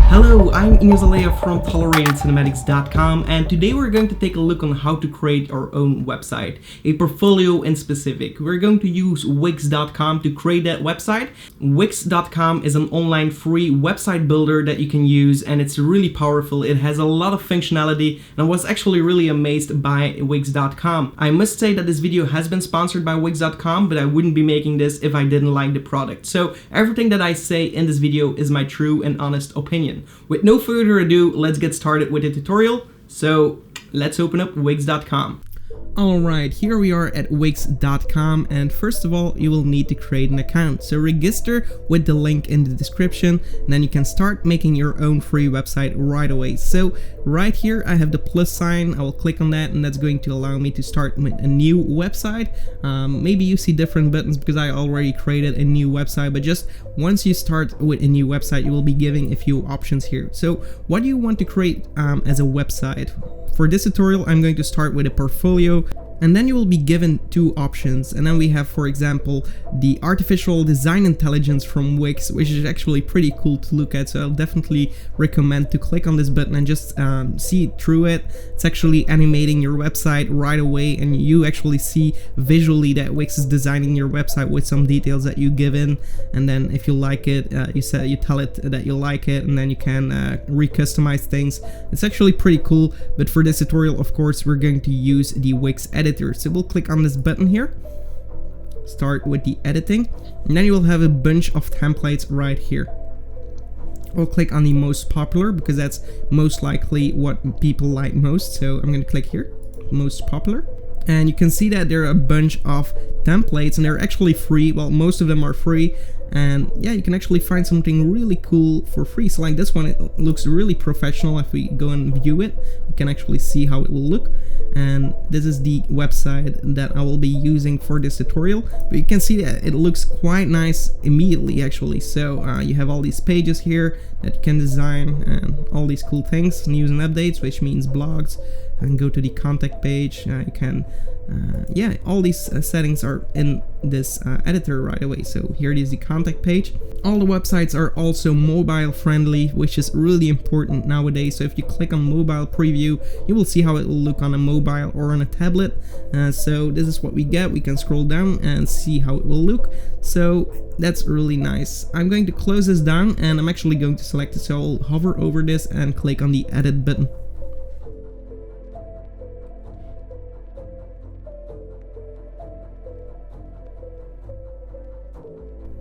Hello, I'm Ignace Aleya from ToleratedCinematics.com, and today we're going to take a look on how to create our own website, a portfolio in specific. We're going to use Wix.com to create that website. Wix.com is an online free website builder that you can use, and it's really powerful. It has a lot of functionality, and I was actually really amazed by Wix.com. I must say that this video has been sponsored by Wix.com, but I wouldn't be making this if I didn't like the product. So everything that I say in this video is my true and honest opinion. With no further ado, let's get started with the tutorial. So let's open up Wix.com. Alright, here we are at Wix.com, and first of all you will need to create an account. So register with the link in the description, and then you can start making your own free website right away. So right here I have the plus sign. I will click on that, and that's going to allow me to start with a new website. Maybe you see different buttons because I already created a new website, but just once you start with a new website you will be given a few options here. So what do you want to create as a website? For this tutorial, I'm going to start with a portfolio, and then you will be given two options. And then we have, for example, the artificial design intelligence from Wix, which is actually pretty cool to look at. So I'll definitely recommend to click on this button and just see through it. It's actually animating your website right away, and you actually see visually that Wix is designing your website with some details that you give in. And then if you like it, you tell it that you like it, and then you can recustomize things. It's actually pretty cool. But for this tutorial, of course, we're going to use the Wix editor. So we'll click on this button here, start with the editing, and then you will have a bunch of templates right here. We'll click on the most popular because that's most likely what people like most. So I'm going to click here, most popular. And you can see that there are a bunch of templates, and they're actually free. Well, most of them are free. And yeah, you can actually find something really cool for free. So like this one, it looks really professional. If we go and view it, we can actually see how it will look. And this is the website that I will be using for this tutorial. But you can see that it looks quite nice immediately, actually. So you have all these pages here that you can design, and all these cool things, news and updates, which means blogs. And go to the contact page. You can yeah, all these settings are in this editor right away. So here it is, the contact page. All the websites are also mobile friendly, which is really important nowadays. So if you click on mobile preview, you will see how it will look on a mobile or on a tablet. So this is what we get. We can scroll down and see how it will look. So that's really nice. I'm going to close this down, and I'm actually going to select it. So I'll hover over this and click on the edit button.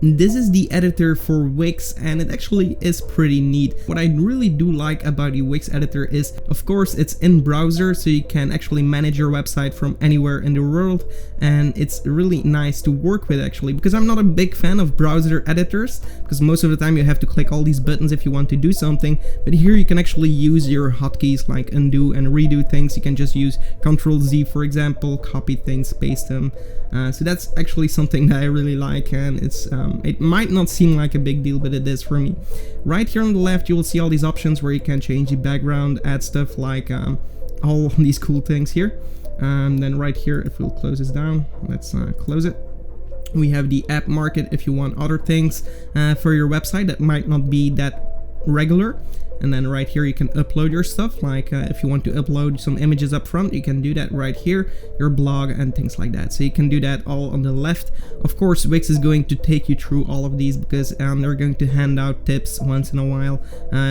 This is the editor for Wix, and it actually is pretty neat. What I really do like about the Wix editor is, of course, it's in browser, so you can actually manage your website from anywhere in the world, and it's really nice to work with actually, because I'm not a big fan of browser editors, because most of the time you have to click all these buttons if you want to do something, but here you can actually use your hotkeys like undo and redo things. You can just use Ctrl-Z, for example, copy things, paste them. So that's actually something that I really like, and it's it might not seem like a big deal, but it is for me. Right here on the left, you will see all these options where you can change the background, add stuff like all these cool things here. Then right here, if we'll close this down, let's close it. We have the app market if you want other things for your website that might not be that regular. And then right here you can upload your stuff, like if you want to upload some images up front, you can do that right here, your blog and things like that. So you can do that all on the left. Of course, Wix is going to take you through all of these because they're going to hand out tips once in a while.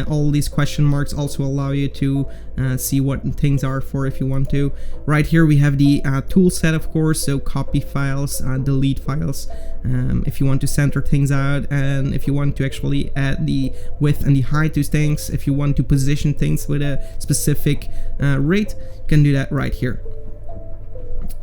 All these question marks also allow you to see what things are for if you want to. Right here we have the tool set, of course, so copy files, delete files, if you want to center things out, and if you want to actually add the width and the height to things, if you want to position things with a specific rate, you can do that right here.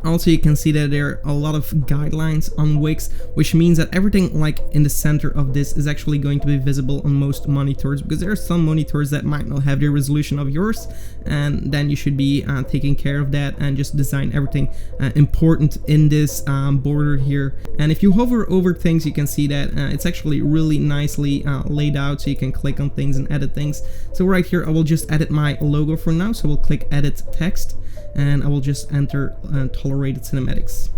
Also, you can see that there are a lot of guidelines on Wix, which means that everything like in the center of this is actually going to be visible on most monitors, because there are some monitors that might not have the resolution of yours, and then you should be taking care of that and just design everything important in this border here. And if you hover over things, you can see that it's actually really nicely laid out, so you can click on things and edit things. So right here I will just edit my logo for now, so we'll click edit text. and I will just enter tolerated cinematics.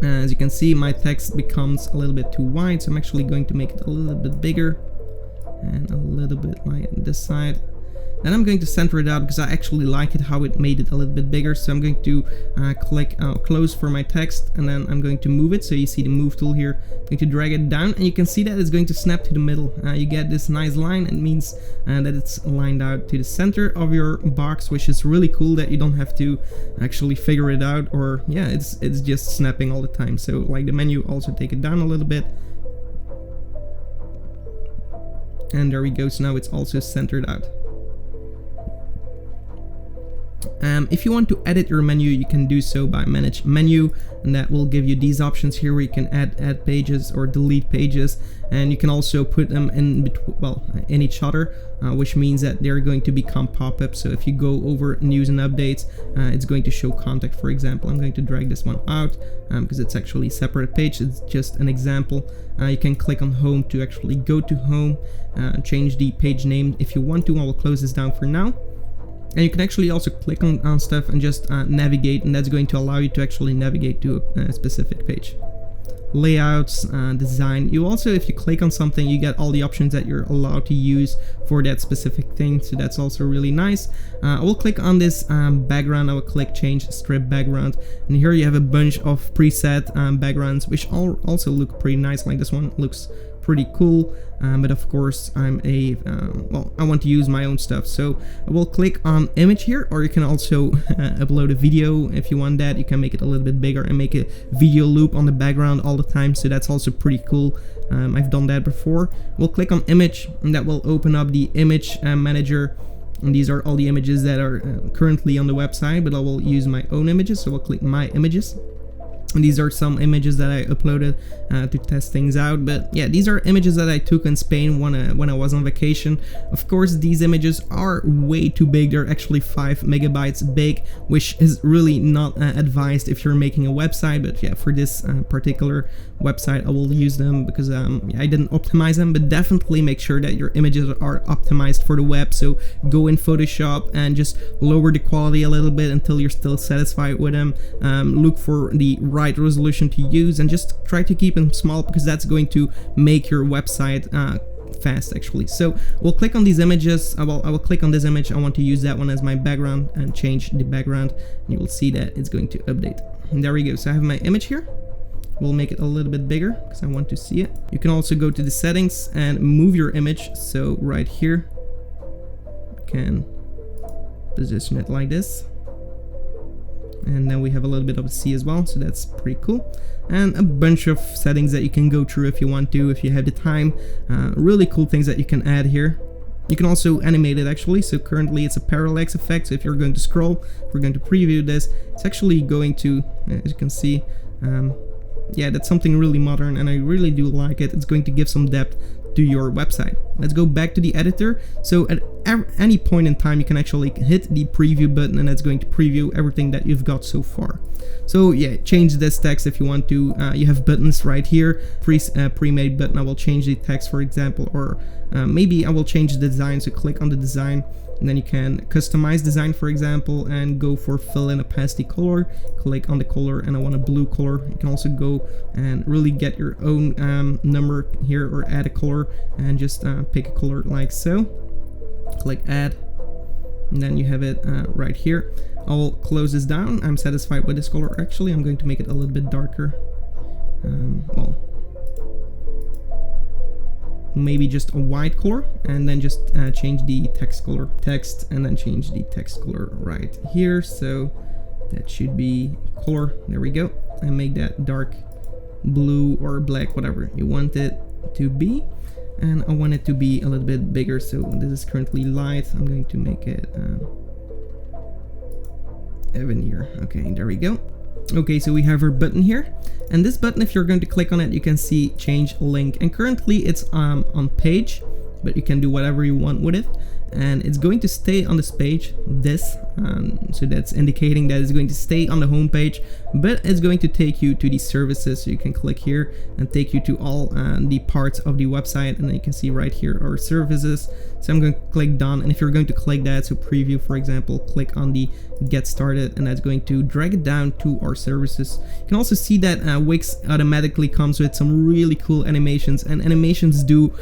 As you can see, my text becomes a little bit too wide, so I'm actually going to make it a little bit bigger and a little bit like this side. Then I'm going to center it out because I actually like it how it made it a little bit bigger. So I'm going to click close for my text, and then I'm going to move it. So you see the move tool here. I'm going to drag it down, and you can see that it's going to snap to the middle. You get this nice line. It means that it's lined out to the center of your box, which is really cool that you don't have to actually figure it out, or yeah, it's just snapping all the time. So like the menu, also take it down a little bit. And there we go. So now it's also centered out. If you want to edit your menu, you can do so by manage menu, and that will give you these options here where you can add pages or delete pages, and you can also put them in in each other, which means that they're going to become pop-ups. So if you go over news and updates, it's going to show contact, for example. I'm going to drag this one out because it's actually a separate page. It's just an example. You can click on home to actually go to home, change the page name if you want to. I will close this down for now. And you can actually also click on stuff and just navigate, and that's going to allow you to actually navigate to a specific page. Layouts, design. You also, if you click on something, you get all the options that you're allowed to use for that specific thing, so that's also really nice. I will click on this background. I will click change strip background, and here you have a bunch of preset backgrounds, which also look pretty nice. Like this one looks pretty cool, but of course I want to use my own stuff, so I will click on image here, or you can also upload a video if you want that. You can make it a little bit bigger and make a video loop on the background all the time, so that's also pretty cool. I've done that before. We'll click on image, and that will open up the image manager, and these are all the images that are currently on the website, but I will use my own images, so we'll click my images. And these are some images that I uploaded to test things out, but yeah, these are images that I took in Spain when I was on vacation. Of course, these images are way too big. They're actually 5 megabytes big, which is really not advised if you're making a website, but yeah, for this particular website I will use them because I didn't optimize them. But definitely make sure that your images are optimized for the web, so go in Photoshop and just lower the quality a little bit until you're still satisfied with them. Look for the right resolution to use, and just try to keep them small because that's going to make your website fast actually. So we'll click on these images. I will click on this image. I want to use that one as my background and change the background, and you will see that it's going to update. And there we go. So I have my image here. We'll make it a little bit bigger because I want to see it. You can also go to the settings and move your image. So right here you can position it like this. And then we have a little bit of a C as well, so that's pretty cool. And a bunch of settings that you can go through if you want to, if you have the time. Really cool things that you can add here. You can also animate it actually, so currently it's a parallax effect, so if you're going to scroll, if we're going to preview this, it's actually going to, as you can see, yeah, that's something really modern, and I really do like it. It's going to give some depth to your website. Let's go back to the editor. So at any point in time you can actually hit the preview button, and that's going to preview everything that you've got so far. So yeah, change this text if you want to. You have buttons right here, pre-made button. I will change the text, for example, or maybe I will change the design. So click on the design, and then you can customize design, for example, and go for fill in opacity color. Click on the color, and I want a blue color. You can also go and really get your own number here, or add a color, and just pick a color like so. Click add, and then you have it right here. I'll close this down. I'm satisfied with this color. Actually, I'm going to make it a little bit darker. Well, maybe just a white color, and then just change the text color, and then change the text color right here. So that should be color. There we go. And make that dark blue or black, whatever you want it to be. And I want it to be a little bit bigger, so this is currently light. I'm going to make it even here. Okay, there we go. Okay, so we have our button here, and this button, if you're going to click on it, you can see change link, and currently it's on page, but you can do whatever you want with it. and it's going to stay on this page, so that's indicating that it's going to stay on the home page, but it's going to take you to the services. So you can click here and take you to all the parts of the website, and then you can see right here our services. So I'm going to click done, and if you're going to click that, so preview for example, click on the get started, and that's going to drag it down to our services. You can also see that Wix automatically comes with some really cool animations, and animations do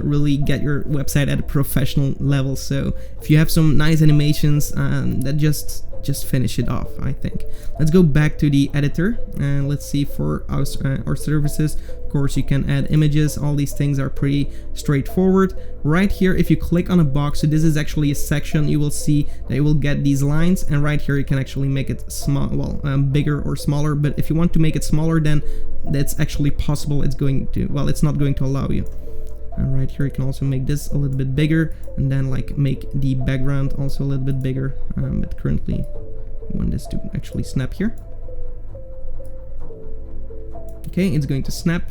really get your website at a professional level. So if you have some nice animations, that just finish it off, I think. Let's go back to the editor and let's see for our services. Of course, you can add images. All these things are pretty straightforward. Right here, if you click on a box, so this is actually a section, you will see that you will get these lines, and right here you can actually make it small, well, bigger or smaller. But if you want to make it smaller, then that's actually possible. It's going to, well, it's not going to allow you. And right here you can also make this a little bit bigger, and then like make the background also a little bit bigger, but currently we want this to actually snap here. Okay, it's going to snap,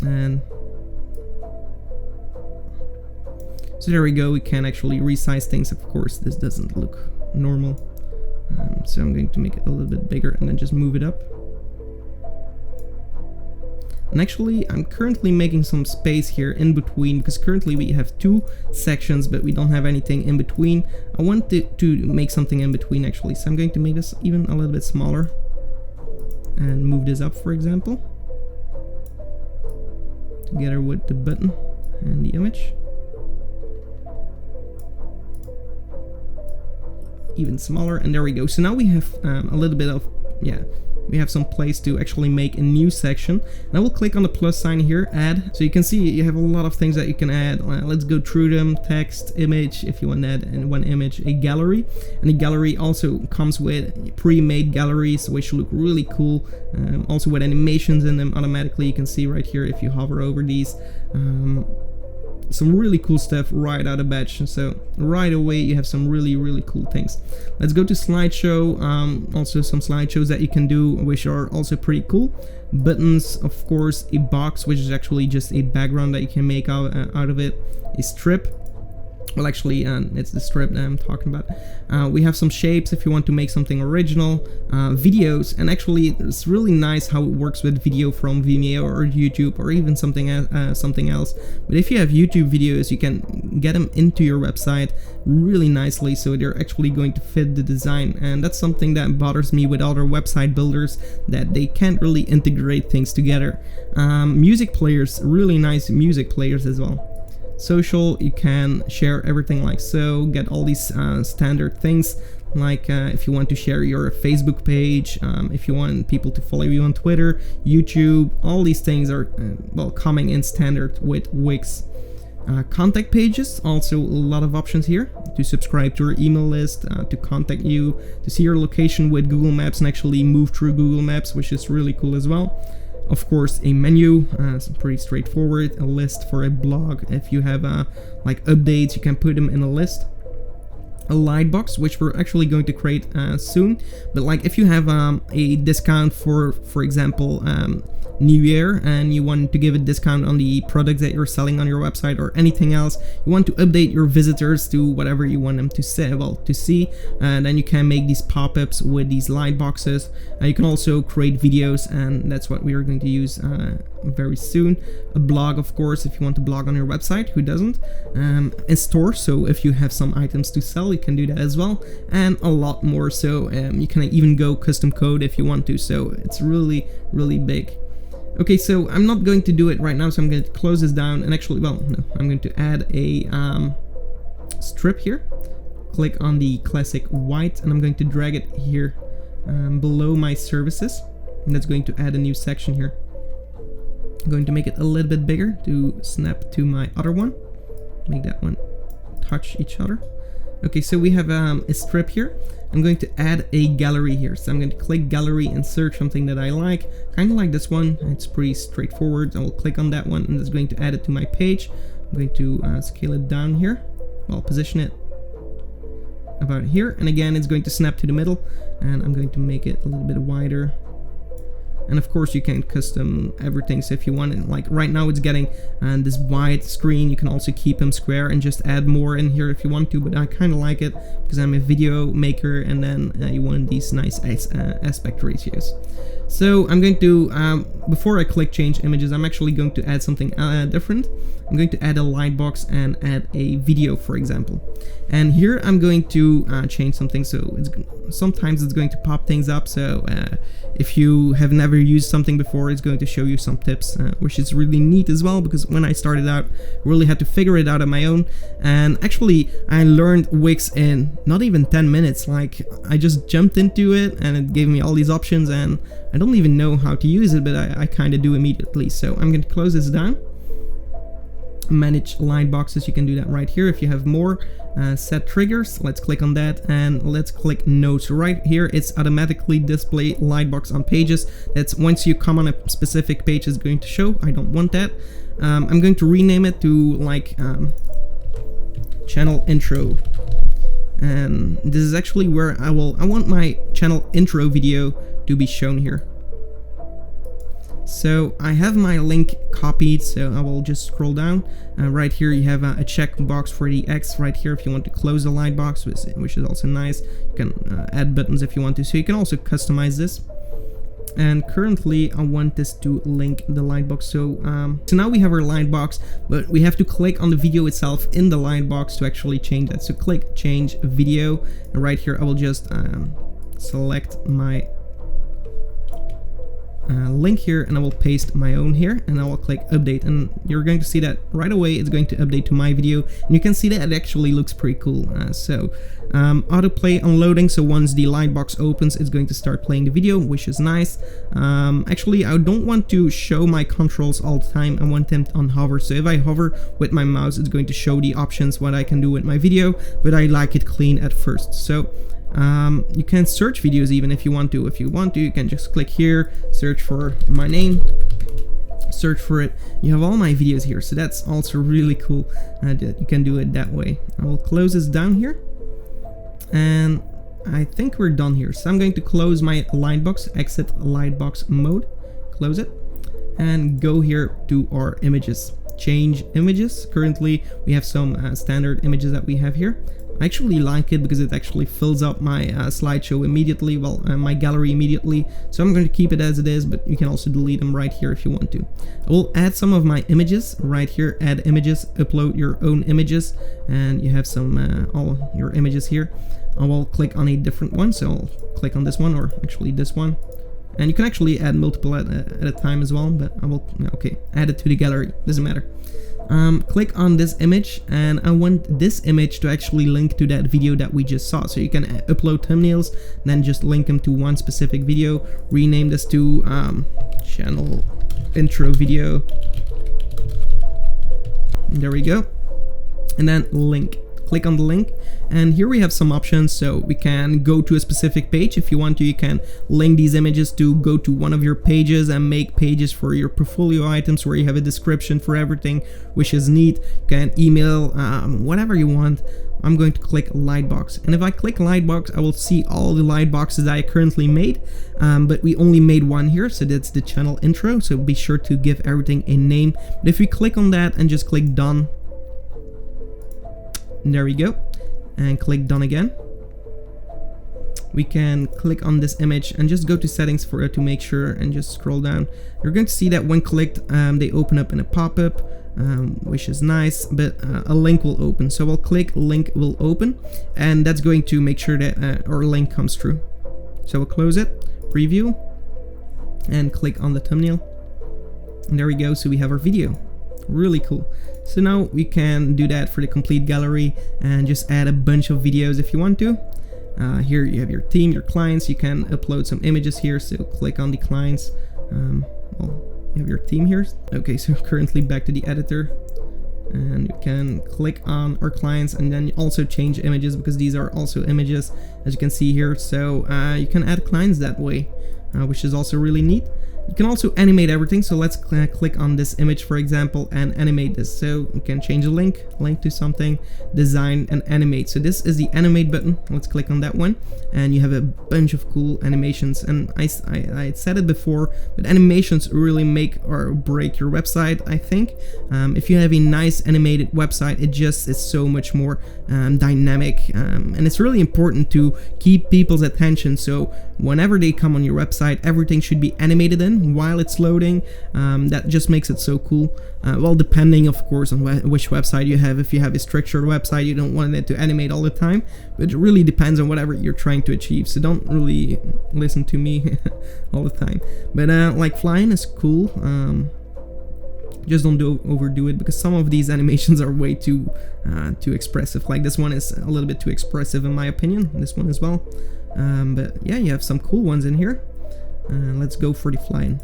and so there we go. We can actually resize things. Of course, this doesn't look normal, so I'm going to make it a little bit bigger and then just move it up. And actually, I'm currently making some space here in between, because currently we have two sections, but we don't have anything in between. I want to make something in between actually, so I'm going to make this even a little bit smaller and move this up, for example, together with the button and the image. Even smaller, and there we go. So now we have a little bit of, we have some place to actually make a new section. And I will click on the plus sign here, add. So you can see you have a lot of things that you can add. Let's go through them. Text, image, if you want to add in one image, a gallery. And the gallery also comes with pre-made galleries, which look really cool. Also with animations in them automatically. You can see right here if you hover over these. Some really cool stuff right out of batch. So right away you have some really cool things. Let's go to slideshow. Also some slideshows that you can do, which are also pretty cool. Buttons, of course, a box, which is actually just a background that you can make out of it. A strip. Well, actually, it's the strip that I'm talking about. We have some shapes if you want to make something original, videos, and actually it's really nice how it works with video from Vimeo or YouTube or even something else. But if you have YouTube videos, you can get them into your website really nicely, so they're actually going to fit the design. And that's something that bothers me with other website builders, that they can't really integrate things together. Music players, really nice music players as well. Social, you can share everything like so, get all these standard things, like if you want to share your Facebook page, if you want people to follow you on Twitter, YouTube, all these things are well, coming in standard with Wix. Contact pages, also a lot of options here to subscribe to your email list, to contact you, to see your location with Google Maps and actually move through Google Maps, which is really cool as well. Of course, a menu, pretty straightforward. A list for a blog. If you have like updates, you can put them in a list. A lightbox, which we're actually going to create soon. But like if you have a discount for example, New Year, and you want to give a discount on the products that you're selling on your website or anything else, you want to update your visitors to whatever you want them to say, to see, and then you can make these pop-ups with these light boxes. You can also create videos, and that's what we are going to use very soon. A blog, of course, if you want to blog on your website, who doesn't? A store, so if you have some items to sell, you can do that as well, and a lot more. So you can even go custom code if you want to, so it's really big. Okay, so I'm not going to do it right now, so I'm going to close this down, and actually, well, no, I'm going to add a strip here. Click on the classic white, and I'm going to drag it here below my services, and that's going to add a new section here. I'm going to make it a little bit bigger to snap to my other one. Make that one touch each other. Okay, so we have a strip here. I'm going to add a gallery here. So I'm going to click gallery and search something that I like. Kind of like this one. It's pretty straightforward. I will click on that one, and it's going to add it to my page. I'm going to scale it down here. Well, position it about here. And again, it's going to snap to the middle. And I'm going to make it a little bit wider. And of course you can custom everything, so if you want it, like right now it's getting this wide screen, you can also keep them square and just add more in here if you want to, but I kind of like it because I'm a video maker, and then you want these nice aspect ratios. So I'm going to, before I click change images, I'm actually going to add something different. I'm going to add a lightbox and add a video, for example. And here I'm going to change something, so sometimes it's going to pop things up, so if you have never used something before, it's going to show you some tips, which is really neat as well, because when I started out, I really had to figure it out on my own. And actually, I learned Wix in not even 10 minutes, like I just jumped into it and it gave me all these options, and I don't even know how to use it, but I kind of do immediately. So I'm going to close this down. Manage lightboxes, you can do that right here. If you have more set triggers, let's click on that and let's click notes. Right here it's automatically display lightbox on pages. That's once you come on a specific page, it's going to show. I don't want that. I'm going to rename it to like channel intro, and this is actually where I want my channel intro video to be shown here. So I have my link copied, so I will just scroll down. Right here you have a check box for the X right here if you want to close the lightbox, which is also nice. You can add buttons if you want to, so you can also customize this. And currently I want this to link the lightbox. So now we have our lightbox, but we have to click on the video itself in the lightbox to actually change that. So click change video, and right here I will just select my link here, and I will paste my own here, and I will click update, and you're going to see that right away it's going to update to my video, and you can see that it actually looks pretty cool. So autoplay unloading, so once the lightbox opens it's going to start playing the video, which is nice. Actually I don't want to show my controls all the time, I want them on hover, so if I hover with my mouse it's going to show the options what I can do with my video, but I like it clean at first. So you can search videos even if you want to. If you want to, you can just click here, search for my name, search for it. You have all my videos here, so that's also really cool that you can do it that way. I will close this down here, and I think we're done here. So I'm going to close my lightbox, exit lightbox mode, close it, and go here to our images. Change images. Currently we have some standard images that we have here. I actually like it because it actually fills up my slideshow immediately, well, my gallery immediately, so I'm going to keep it as it is, but you can also delete them right here if you want to. I will add some of my images right here, add images, upload your own images, and you have some all your images here. I will click on a different one, so I'll click on this one, or actually this one, and you can actually add multiple at a time as well, but I will, okay, add it to the gallery, doesn't matter. Click on this image, and I want this image to actually link to that video that we just saw. So you can upload thumbnails, then just link them to one specific video. Rename this to channel intro video. There we go. And then link. Click on the link, and here we have some options. So we can go to a specific page. If you want to, you can link these images to go to one of your pages and make pages for your portfolio items where you have a description for everything, which is neat. You can email whatever you want. I'm going to click lightbox, and if I click lightbox I will see all the lightboxes I currently made, but we only made one here, so that's the channel intro, so be sure to give everything a name. But if we click on that and just click done, there we go, and click done again, we can click on this image and just go to settings for it to make sure, and just scroll down. You're going to see that when clicked they open up in a pop-up, which is nice, but a link will open. So I'll click link will open, and that's going to make sure that our link comes through. So we'll close it, preview, and click on the thumbnail, and there we go. So we have our video. Really cool. So now we can do that for the complete gallery and just add a bunch of videos if you want to. Here you have your team, your clients. You can upload some images here, so click on the clients. Well, you have your team here. Okay, so currently back to the editor, and you can click on our clients and then also change images, because these are also images, as you can see here. So you can add clients that way, which is also really neat. You can also animate everything, so let's click on this image, for example, and animate this. So you can change a link to something, design, and animate. So this is the animate button. Let's click on that one, and you have a bunch of cool animations. And I said it before, but animations really make or break your website, I think. If you have a nice animated website, it just is so much more dynamic, and it's really important to keep people's attention. So whenever they come on your website, everything should be animated in while it's loading. That just makes it so cool. Well, depending of course on which website you have. If you have a structured website, you don't want it to animate all the time, but it really depends on whatever you're trying to achieve, so don't really listen to me all the time. But like flying is cool. Just don't overdo it, because some of these animations are way too expressive. Like this one is a little bit too expressive in my opinion, this one as well. But yeah, you have some cool ones in here. Let's go for the flying.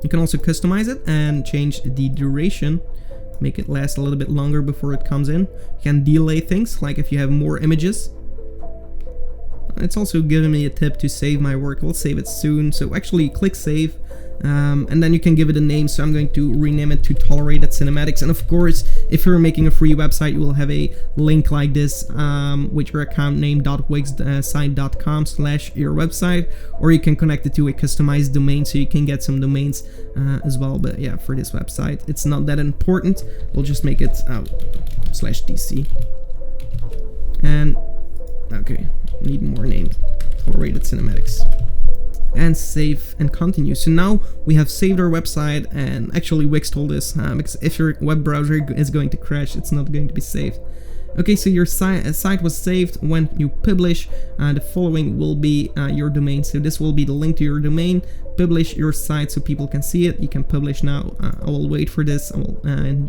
You can also customize it and change the duration, make it last a little bit longer before it comes in. You can delay things, like if you have more images. It's also giving me a tip to save my work. We'll save it soon, so actually click save. And then you can give it a name, so I'm going to rename it to Tolerated Cinematics. And of course, if you're making a free website, you will have a link like this with your account name .wixsite.com/your website, or you can connect it to a customized domain, so you can get some domains as well. But yeah, for this website, it's not that important. We'll just make it /DC. And okay, need more name, Tolerated Cinematics. And save and continue. So now we have saved our website, and actually Wix told us because if your web browser is going to crash, it's not going to be saved. Okay, so your site was saved. When you publish, the following will be your domain. So this will be the link to your domain. Publish your site so people can see it. You can publish now. I will wait for this. I will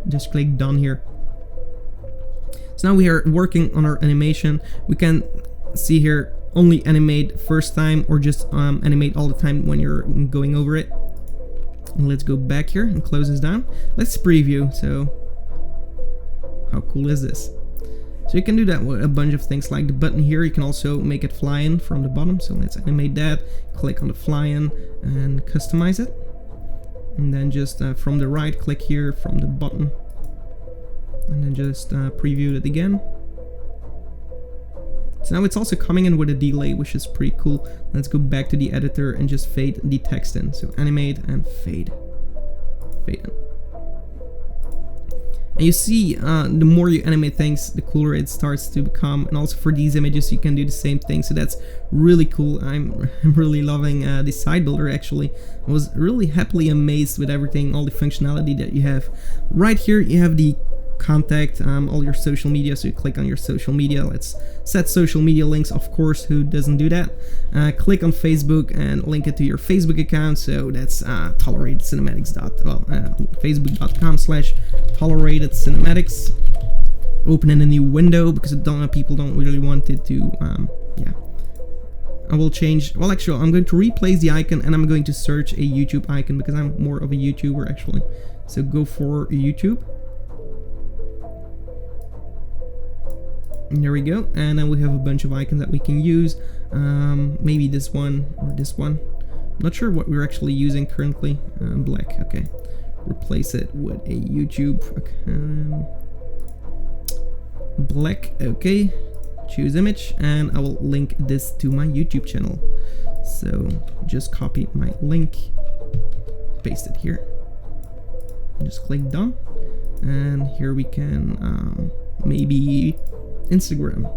just click done here. So now we are working on our animation. We can see here only animate first time, or just animate all the time when you're going over it. And let's go back here and close this down. Let's preview. So how cool is this? So you can do that with a bunch of things, like the button here. You can also make it fly in from the bottom. So let's animate that. Click on the fly in and customize it. And then just from the right, click here from the button. And then just preview it again. So now it's also coming in with a delay, which is pretty cool. Let's go back to the editor and just fade the text in. So animate and fade. Fade in. And you see, the more you animate things, the cooler it starts to become. And also for these images, you can do the same thing. So that's really cool. I'm really loving the site builder, actually. I was really happily amazed with everything, all the functionality that you have. Right here, you have the contact, all your social media. So you click on your social media. Let's set social media links, of course. Who doesn't do that? Click on Facebook and link it to your Facebook account. So that's facebook.com/toleratedcinematics. Open in a new window, because people don't really want it to yeah. I will change, well actually I'm going to replace the icon, and I'm going to search a YouTube icon, because I'm more of a YouTuber actually. So go for YouTube. And there we go, and then we have a bunch of icons that we can use. Maybe this one or this one. I'm not sure what we're actually using currently. Black, okay. Replace it with a YouTube. Black, okay. Choose image, and I will link this to my YouTube channel. So just copy my link, paste it here, and just click done. And here we can maybe Instagram.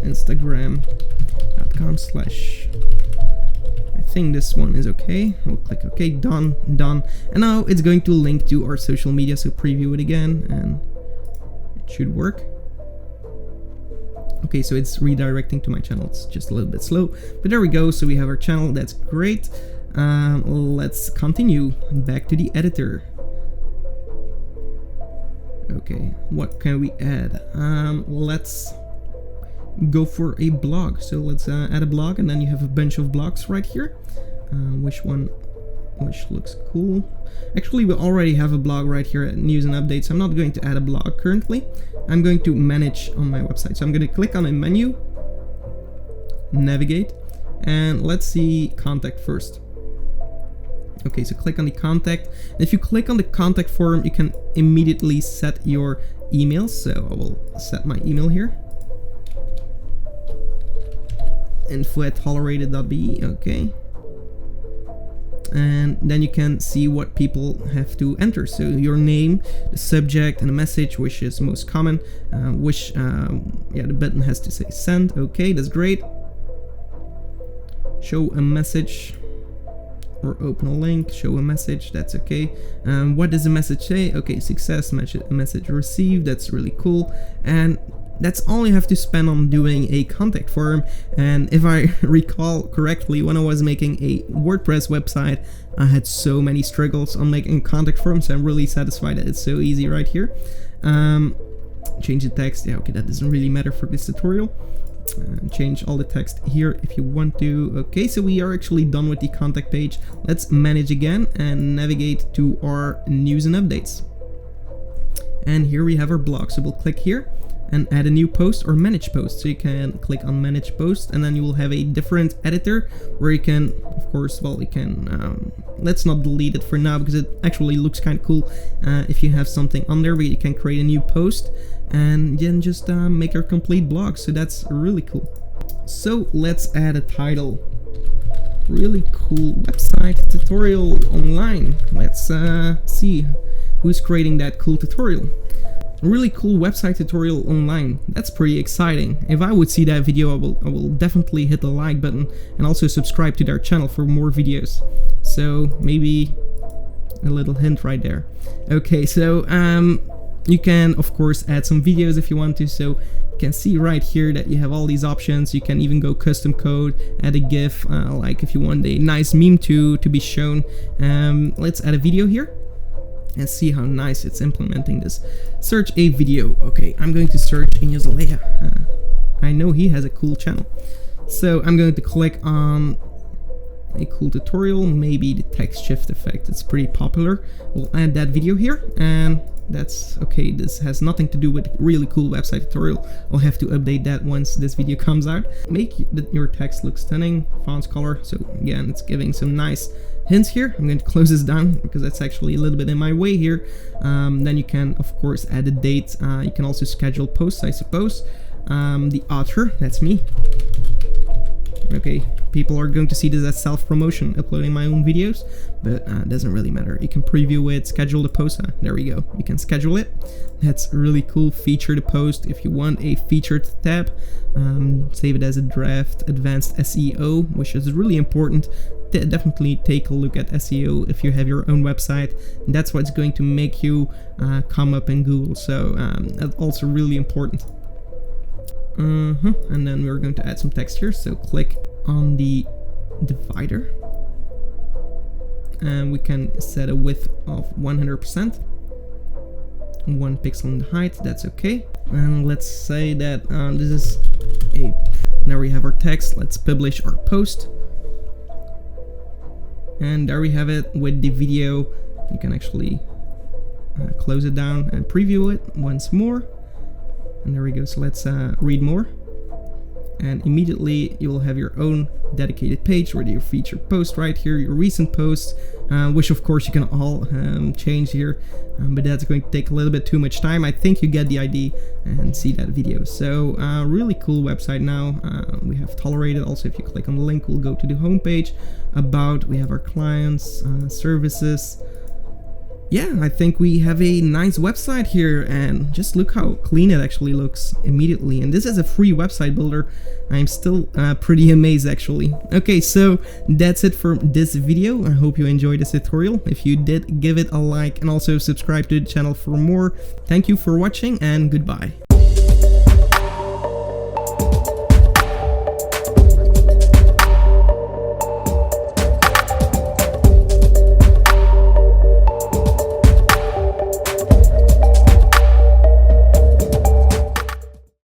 .instagram.com/ I think this one is okay. We'll click OK, done. And now it's going to link to our social media, so preview it again, and it should work. Okay, so it's redirecting to my channel. It's just a little bit slow, but there we go. So we have our channel. That's great. Let's continue back to the editor. Okay, what can we add? Let's go for a blog. So let's add a blog, and then you have a bunch of blogs right here. Which one which looks cool. Actually, we already have a blog right here at news and updates. So I'm not going to add a blog currently. I'm going to manage on my website. So I'm going to click on a menu, navigate, and let's see contact first. Okay, so click on the contact. And if you click on the contact form, you can immediately set your email. So I will set my email here. info@tolerated.be, okay. And then you can see what people have to enter. So your name, the subject, and a message, which is most common, the button has to say send. Okay, that's great. Show a message or open a link, show a message, that's okay. What does the message say? Okay, success, message received, that's really cool. And that's all you have to spend on doing a contact form. And if I recall correctly, when I was making a WordPress website, I had so many struggles on making contact forms. So I'm really satisfied that it's so easy right here. Change the text. Yeah, okay, that doesn't really matter for this tutorial. Change all the text here if you want to. Okay, so we are actually done with the contact page. Let's manage again and navigate to our news and updates. And here we have our blog. So we'll click here and add a new post or manage post. So you can click on manage post, and then you will have a different editor where you can, of course, well, you can, let's not delete it for now because it actually looks kind of cool. If you have something on there where you can create a new post and then just make your complete blog. So that's really cool. So let's add a title. Really cool website tutorial online. Let's see who's creating that cool tutorial. Really cool website tutorial online. That's pretty exciting. If I would see that video, I will definitely hit the like button and also subscribe to their channel for more videos. So maybe a little hint right there. Okay, so you can of course add some videos if you want to. So you can see right here that you have all these options. You can even go custom code, add a GIF, like if you want a nice meme to be shown. Let's add a video here and see how nice it's implementing this. Search a video. Okay, I'm going to search Ignace Aleya. I know he has a cool channel. So I'm going to click on a cool tutorial, maybe the text shift effect. It's pretty popular. We'll add that video here, and that's okay. This has nothing to do with really cool website tutorial. I'll have to update that once this video comes out. Make your text look stunning. Font color. So again, it's giving some nice hints here. I'm going to close this down because that's actually a little bit in my way here. Then you can of course add a date. You can also schedule posts, I suppose. The author, that's me. Okay, people are going to see this as self-promotion, uploading my own videos, but it doesn't really matter. You can preview it, schedule the post. There we go. You can schedule it. That's really cool. Feature the post. If you want a featured tab, save it as a draft. Advanced SEO, which is really important. Definitely take a look at SEO if you have your own website. That's what's going to make you come up in Google. So that's also really important. And then we're going to add some text here. So click on the divider, and we can set a width of 100%, 1 pixel in the height. That's okay. And let's say that this is a. There we have our text. Let's publish our post. And there we have it with the video. You can actually close it down and preview it once more. And there we go. So let's read more. And immediately you will have your own dedicated page with your featured post right here, your recent posts, which of course you can all change here, but that's going to take a little bit too much time. I think you get the idea and see that video. So really cool website now. We have tolerated. Also, if you click on the link, we'll go to the homepage. About, we have our clients, services. Yeah, I think we have a nice website here, and just look how clean it actually looks immediately. And this is a free website builder. I'm still pretty amazed actually. Okay, so that's it for this video. I hope you enjoyed this tutorial. If you did, give it a like and also subscribe to the channel for more. Thank you for watching, and goodbye.